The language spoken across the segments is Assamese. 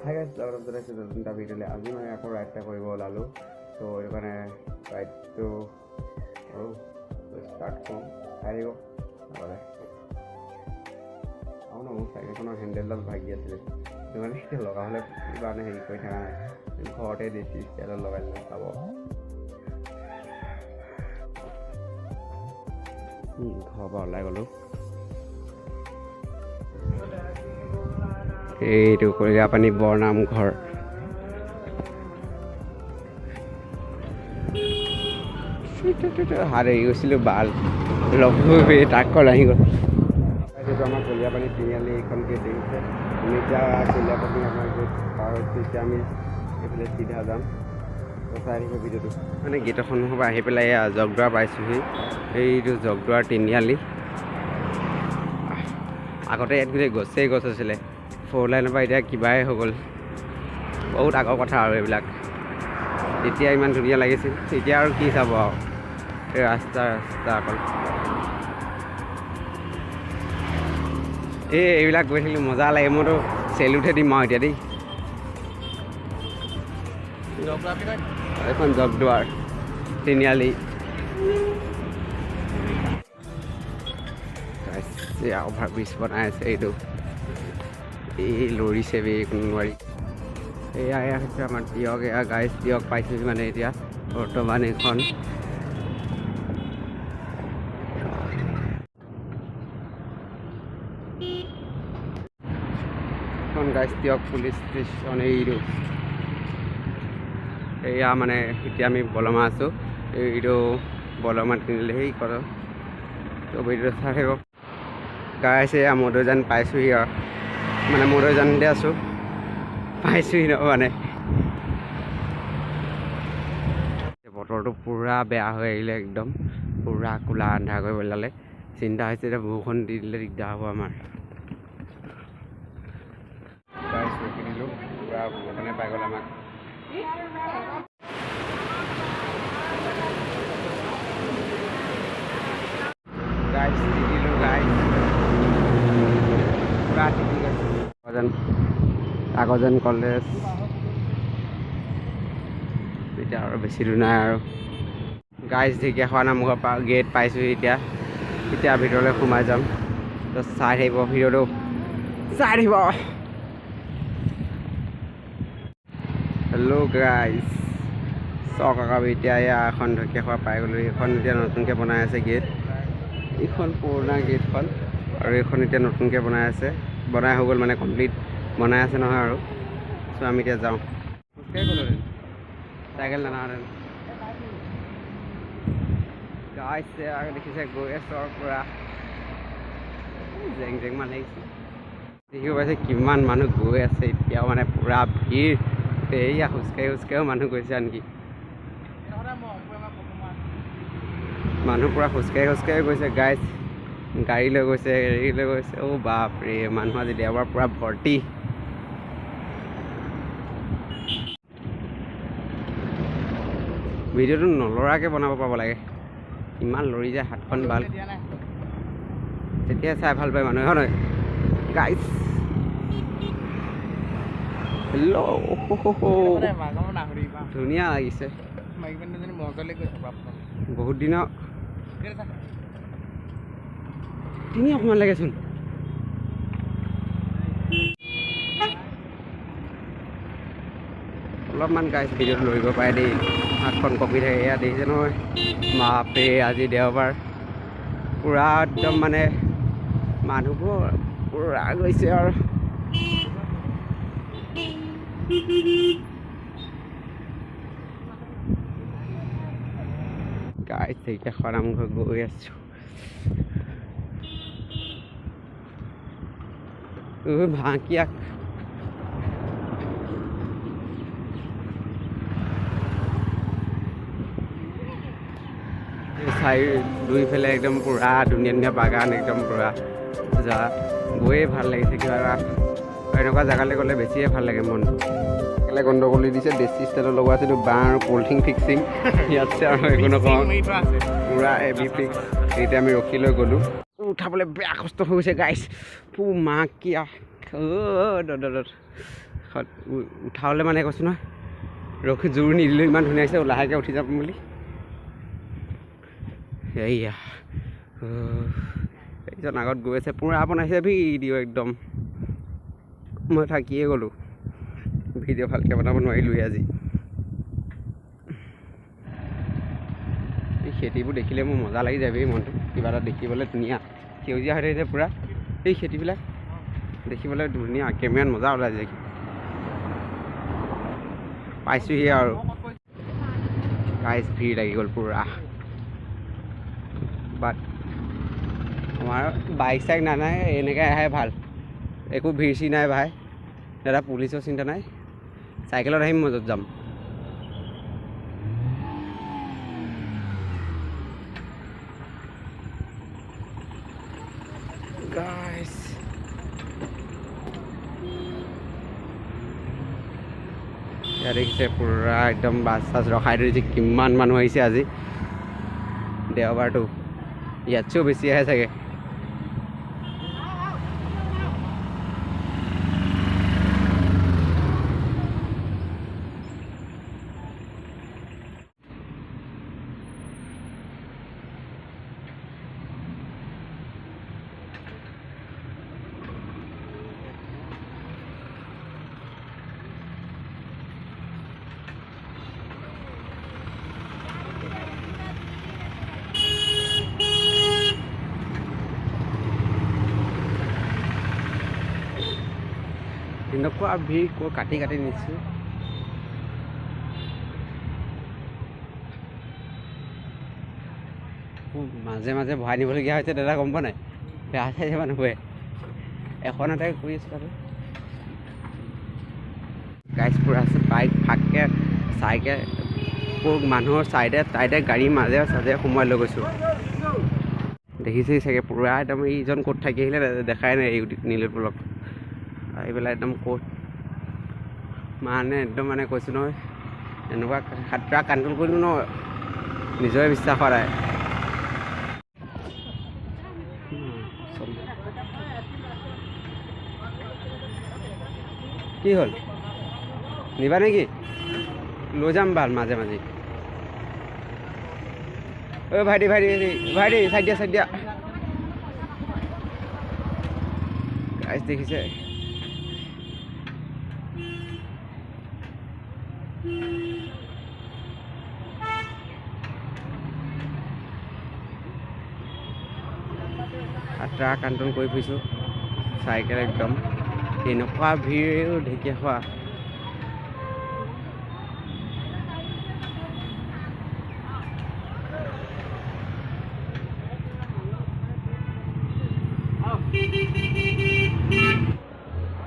হাই গাইজ লগত জনাইছোঁ নতুন এটা ভিডিঅ'লৈ। আজি মানে আকৌ ৰাইড এটা কৰিব ওলালোঁ। ত' সেইটো কাৰণে ৰাইডটো কৰোঁ ষ্টাৰ্ট কৰোঁ। চাই দিব নহ'লে আৰু ন মোৰ চাইকেলখনৰ হেণ্ডেলডাল ভাগি আছিলে, সেইটো মানে এতিয়া লগাবলৈ কাৰণে হেৰি কৰি থকা নাই, ঘৰতে দেশী ষ্টাইলত লগাই দিলোঁ। চাব ঘৰৰ পৰা ওলাই গ'লোঁ। এইটো কলিয়াপানী bornamghar। হাত এৰি গৈছিলোঁ বাল লগ তাক কল আহি গ'ল। এইটো আমাৰ কলিয়াপানী তিনিআলি এইখন গেট দেখিছে। আমি এতিয়া কলিয়াপানী আমাৰ গেট পাৰ হৈছোঁ। এতিয়া আমি এইফালে চিধা যাম। চাই থাকিব ভিডিঅ'টো। মানে গেটৰ সন্মুখৰ পৰা আহি পেলাই এয়া জগদুৱাৰ পাইছোঁহি। এইটো জগদুৱাৰ তিনিআলি। আগতে ইয়াত গোটেই গছেই গছ আছিলে, 4 লাইনৰ পৰা এতিয়া কিবাই হৈ গ'ল। বহুত আগৰ কথা আৰু এইবিলাক। তেতিয়া ইমান ধুনীয়া লাগিছিল, এতিয়া আৰু কি চাব আৰু এই ৰাস্তা অকল। এইবিলাক গৈ থাকিলোঁ মজা লাগে। মইতো চেলুটহে দিম আৰু এতিয়া দেই। এইখন জগদুৱাৰ তিনিআলি। অভাৰ ব্ৰিজ বনাই আছে। এইটো এই লৰিছে বে কোনো নোৱাৰি। এয়া হৈছে আমাৰ দিয়ক। এয়া গাইজ দিয়ক পাইছোঁ মানে এতিয়া বৰ্তমান এইখন। এখন গাইজ দিয়ক পুলিচ ষ্টেচন। এইটো এয়া মানে এতিয়া আমি বলমা আছোঁ। এইটো বলমা তিনিআলি সেই কৰ তো ভিডিঅ'টো চাই থাকিব গাইজ। এয়া মধুজান পাইছোঁহি আৰু মানে মধুজানতে আছোঁ, পাইছোঁহি ন মানে। বতৰটো পূৰা বেয়া হৈ আহিলে, একদম পূৰা ক'লা আন্ধাৰ কৰি পেলালে। চিন্তা হৈছে এতিয়া বৰষুণ দি দিলে দিগদাৰ হ'ব আমাৰ। গাইজ ৰখি দিলোঁ, পূৰা বৰষুণে পাই গ'ল আমাক। গাইজ দিলোঁ গাইজ পূৰা তিতি গৈছে। আগৰজন কলেজ এতিয়া আৰু বেছি দূৰ নাই আৰু। গাইজ ঢেকিয়াখোৱা নামঘৰ গেট পাইছোঁ এতিয়া ভিতৰলৈ সোমাই যাম। তো চাই থাকিব ভিডিঅ'টো, চাই থাকিব। হেল্ল' গাইজ চাওক আকৌ এতিয়া এয়া এখন ঢেকিয়াখোৱা পাই গ'লোঁ। এইখন এতিয়া নতুনকৈ বনাই আছে গেট। এইখন পুৰণা গেটখন আৰু এইখন এতিয়া নতুনকৈ বনাই আছে। বনাই হৈ গ'ল মানে কমপ্লিট বনাই আছে নহয় আৰু। চ' আমি এতিয়া যাওঁ। খোজকাঢ়ি গ'লোহেঁতেন, চাইকেল নানাহেঁতেন। গাইজ দেখিছে গৈ আছোঁ আৰু পূৰা জেং জেং মানে আহিছে। দেখিব পাইছে কিমান মানুহ গৈ আছে এতিয়াও মানে পূৰা ভিৰ। এয়া খোজকাঢ়িও মানুহ গৈছে আনকি। মানুহ পূৰা খোজকাঢ়ি গৈছে গাইজ। গাড়ী লৈ গৈছে, হেৰি লৈ গৈছে। অ' বাপৰে, মানুহ আজি দেওবাৰ পূৰা ভৰ্তি। ভিডিঅ'টো নলৰাকৈ বনাব পাব লাগে, ইমান লৰি যায় হাতখন ভাল। তেতিয়া চাই ভাল পায় মানুহে, হয় নহয় গাইজ? হেল্ল' ধুনীয়া লাগিছে বহুত দিনৰ। তিনি অকণমান লাগেচোন। অলপমান গাইজ ভিডিঅ'টো লৰিব পাৰে দেই, হাতখন কঁপি থাকে। এয়া দেখিছে নহয় বাপৰে, আজি দেওবাৰ পূৰা একদম মানে মানুহবোৰ পূৰা গৈছে আৰু। গাইজ ঢেকিয়াখোৱা নামঘৰ গৈ আছোঁ। ভাকিয়াক চাই দুইফালে একদম পূৰা ধুনীয়া ধুনীয়া বাগান, একদম পূৰা যা গৈয়ে ভাল লাগিছে। কিবা এনেকুৱা জেগালৈ গ'লে বেছিয়ে ভাল লাগে মনটো। কেলে গণ্ডগোল দিছে, দেশী ষ্টাইলত লগোৱা আছে। বাঁহ আৰু পলিথিন ফিক্সিং ইয়াতছে আৰু একো নকওঁ, পূৰা হেভি ফিক্স। এতিয়া আমি ৰখি লৈ গ'লোঁ। উঠাবলৈ বেয়া কষ্ট হৈ গৈছে গাইজ। মাক কি উঠাবলৈ মানে কৈছোঁ নহয় ৰখি জোৰ নিদিলোঁ ইমান ধুনীয়া হৈছে লাহেকৈ উঠি যাম বুলি সেয়া এইজন আগত গৈ আছে পূৰা বনাইছে ভিডিঅ' একদম মই থাকিয়ে গ'লোঁ ভিডিঅ' ভালকৈ বনাব নোৱাৰিলোঁৱে আজি এই খেতিবোৰ দেখিলে মোৰ মজা লাগি যায় মনটো কিবা এটা দেখিবলৈ ধুনীয়া সেউজীয়া হৈ থাকিছে পূৰা এই খেতিবিলাক দেখিবলৈ ধুনীয়া কেমেৰাত মজা ওলাই যায় পাইছোঁহি আৰু গাইজ ভিৰ লাগি গ'ল পূৰা বাট আমাৰ বাইক চাইক নাই এনেকৈ আহে ভাল একো ভিৰ চিৰ নাই ভাই দাদা পুলিচৰ চিন্তা নাই চাইকেলত আহিম মই য'ত যাম গাইজ ইয়াত দেখিছে পূৰা একদম বাছ চাছ ৰখাই ধৰিছে কিমান মানুহ আহিছে আজি দেওবাৰটো ইয়াতছেও বেছি আহে চাগে এনেকুৱা ভিৰ কাটি কাটি নিছোঁ মাজে মাজে ভৰাই নিবলগীয়া হৈছে দাদা গম পোৱা নাই বেয়া চাইছে মানুহবোৰে এখন এটাই কৰি আছোঁ তাতে গাইজ পূৰা আছে বাইক ফাককৈ চাইকেল মানুহৰ চাইডে গাড়ী মাজে চাজে সোমোৱাই লৈ গৈছোঁ দেখিছেই চাগে পূৰা একদম এইজন ক'ত থাকি আহিলে দেখাই নাই এই নীলোৎপলক ব্লগ আহি পেলাই একদম ক'ত মানে একদম মানে কৈছোঁ নহয় এনেকুৱা খাতৰা কণ্ট্ৰল কৰিলোঁ ন নিজৰে বিশ্বাস হোৱা নাই কি হ'ল নিবা নেকি লৈ যাম ভাল মাজে মাজে অ' ভাইটি চাইড দিয়া গাইজ দেখিছে খাতৰা কণ্ট্ৰল কৰি ফুৰিছোঁ চাইকেল একদম এনেকুৱা ভিৰ ঢেকীয়াখোৱা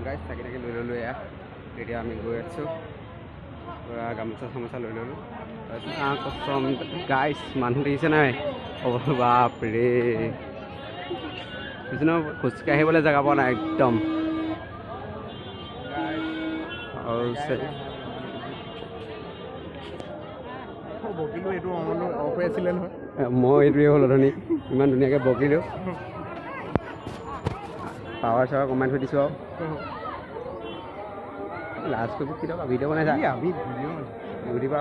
গাইজ থাকি লৈ ল'লোঁ এয়া এতিয়া আমি গৈ আছোঁ পূৰা গামোচা চামোচা লৈ ল'লোঁ তাৰপিছত কচম গাইজ মানুহ দেখিছে নাই অ' বাপৰে কিছুমান খোজকাঢ়িবলৈ জেগা পোৱা নাই একদম মই এইটোৱে হ'ল অথনি ইমান ধুনীয়াকৈ বকিলোঁ পাৱাৰ চাৱাৰ কমাই থৈ দিছোঁ আৰু লাষ্ট কৰিব কি টকা ভিডিঅ' বনাইছা দিবা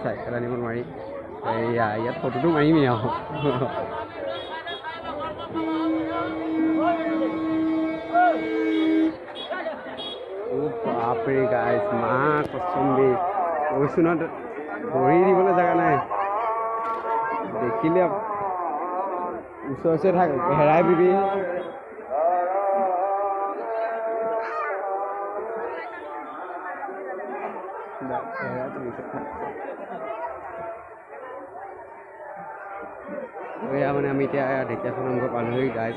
চাইকেল আনিব নোৱাৰি এয়া ইয়াত ফটোটো মাৰিমেই আৰু বাপৰে গাইজ মা কচম দেই কৈছোঁ ন ধৰি দিবলৈ জেগা নাই দেখিলে ওচৰে থাক হেৰাই বিবি এয়া মানে আমি এতিয়া ঢেকীয়াখোৱা নামঘৰ পালোহি গাইজ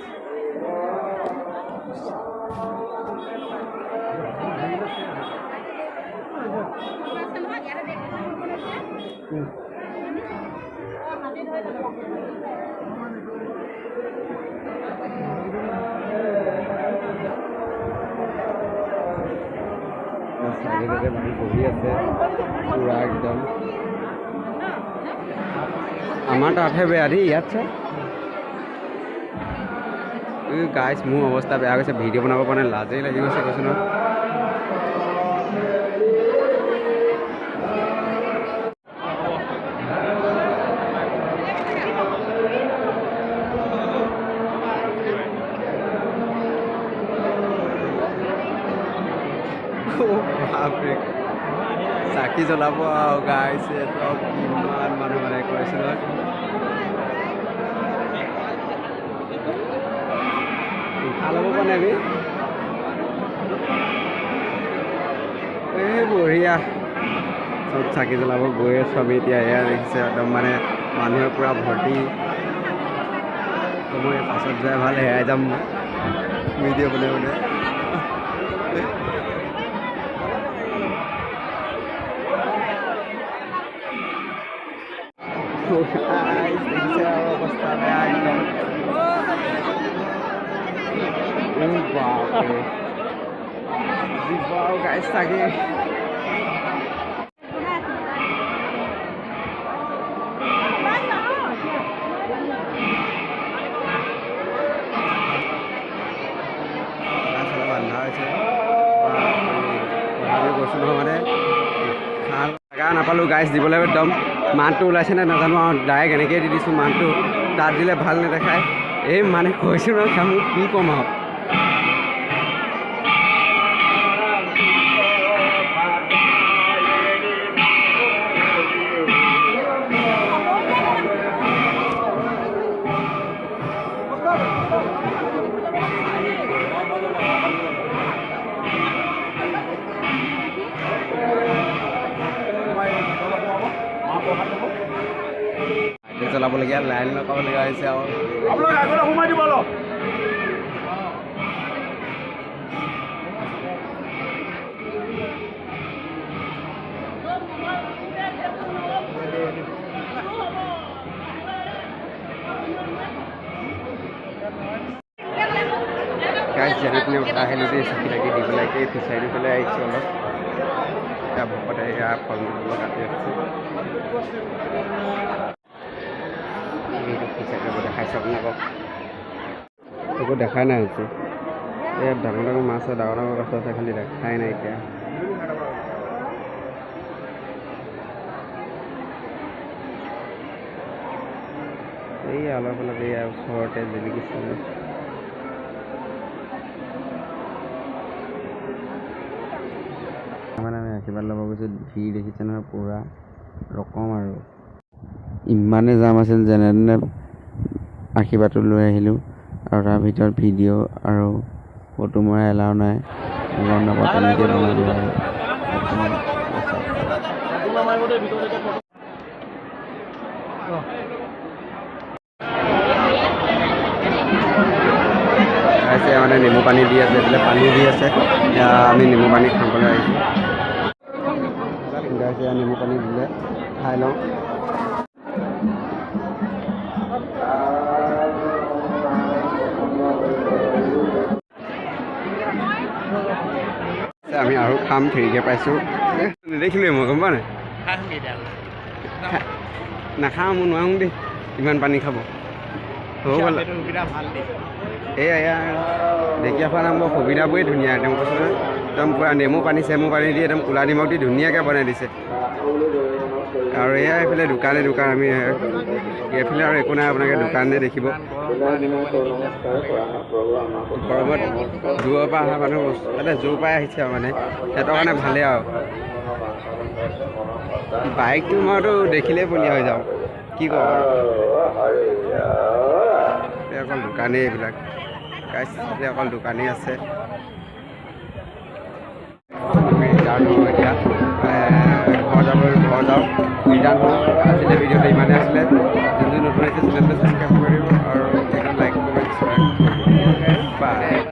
চাইডে মানুহ বহি আছে পুৰা একদম আমাৰ তাতহে বেয়া দেই ইয়াত চাই গাইছ মোৰ অৱস্থা বেয়া গৈছে, ভিডিঅ' বনাব পৰা নাই, লাজেই লাগি গৈছে কৈছোঁ নহয়। চাকি জ্বলাব আৰু গাইছে কিমান মানুহ মানে কৈছোঁ নহয়। উশাহ ল'ব পৰা নাই এই বঢ়িয়া। চব চাকি জ্বলাব গৈ আছোঁ আমি এতিয়া। এয়া দেখিছে একদম মানে মানুহে পূৰা ভৰ্তি। মই পাছত যোৱাই ভাল, হেৰাই যাম ভিডিঅ' বনাই বনাই। দেখিছে আৰু অৱস্থা বেয়া একদম। গাইছ চাগে বান্ধা হৈছে কৈছোঁ নহয় মানে খাল জেগা নাপালোঁ গাইছ দিবলৈ। একদম মানটো ওলাইছে নে নাজানো আৰু ডাইৰেক্ট এনেকৈ দি দিছোঁ। মানটো তাত দিলে ভাল নেদেখায়। এই মানে কৈছোঁ নহয় মোক কি ক'ম আৰু। জ্বলাবলগীয়া লাইন লগাবলগীয়া হৈছে আৰু সোমাই দিব অলপ। গাইছ যেনে তেনে উঠাই আহিলোঁ দেই, চাকি তাকি দি পেলাই এই ফিচাৰী পেলাই আহিছোঁ অলপ। এতিয়া ভকতে এয়া ফল মূল কাটি আছে। ফিচাৰী দেখাইছোঁ আপোনালোকক, একো দেখাই নাই হৈছে। ইয়াত ডাঙৰ ডাঙৰ মাছ আছে, ডাঙৰ ডাঙৰ গছ আছে, খালি দেখাই নাই এতিয়া। এই অলপ অলপ এয়া ওচৰতে জিলিকিছে। মানে আমি আশীৰ্বাদ ল'ব গৈছোঁ, ভিৰ দেখিছে নহয় পূৰা ৰকম আৰু ইমানেই জাম আছিল। যেনে তেনে আশীৰ্বাদটো লৈ আহিলোঁ আৰু তাৰ ভিতৰত ভিডিঅ' আৰু ফটো মৰা এলাও নাই। গম নাপাওঁ তেনেকৈ বনালোঁ আৰু মানে নেমু পানী দি আছে, এইফালে পানী দি আছে। আমি নেমু পানী খাবলৈ আহিছোঁ। গাইছে নেমু পানী দিলে, খাই লওঁ। আমি আৰু খাম, ফ্ৰীকৈ পাইছোঁ। নেদেখিলোৱে মই, গম পোৱা নাই। নাখাওঁ, মই নোৱাৰোঁ দেই ইমান পানী খাব। হৈ গ'ল এয়া ঢেকীয়াখোৱা নামৰ সুবিধাবোৰেই ধুনীয়া। একদম কৈছোঁ নহয়, একদম পূৰা নেমু পানী চেমু পানী দি একদম ক'লা নিমখ দি ধুনীয়াকৈ বনাই দিছে। আৰু এয়া এইফালে দোকানে দোকান। আমি এইফালে আৰু একো নাই, আপোনালোকে দোকানে দেখিব। গৰমত দূৰৰ পৰা অহা মানুহ মানে য'ৰ পৰাই আহিছে আৰু মানে সিহঁতৰ কাৰণে ভালেই আৰু। বাইকটো মইতো দেখিলেই বলিয়া হৈ যাওঁ, কি কওঁ আৰু। অকল দোকানেই এইবিলাক গাইছ, অকল দোকানেই আছে। এতিয়া ঘৰ যাওঁ।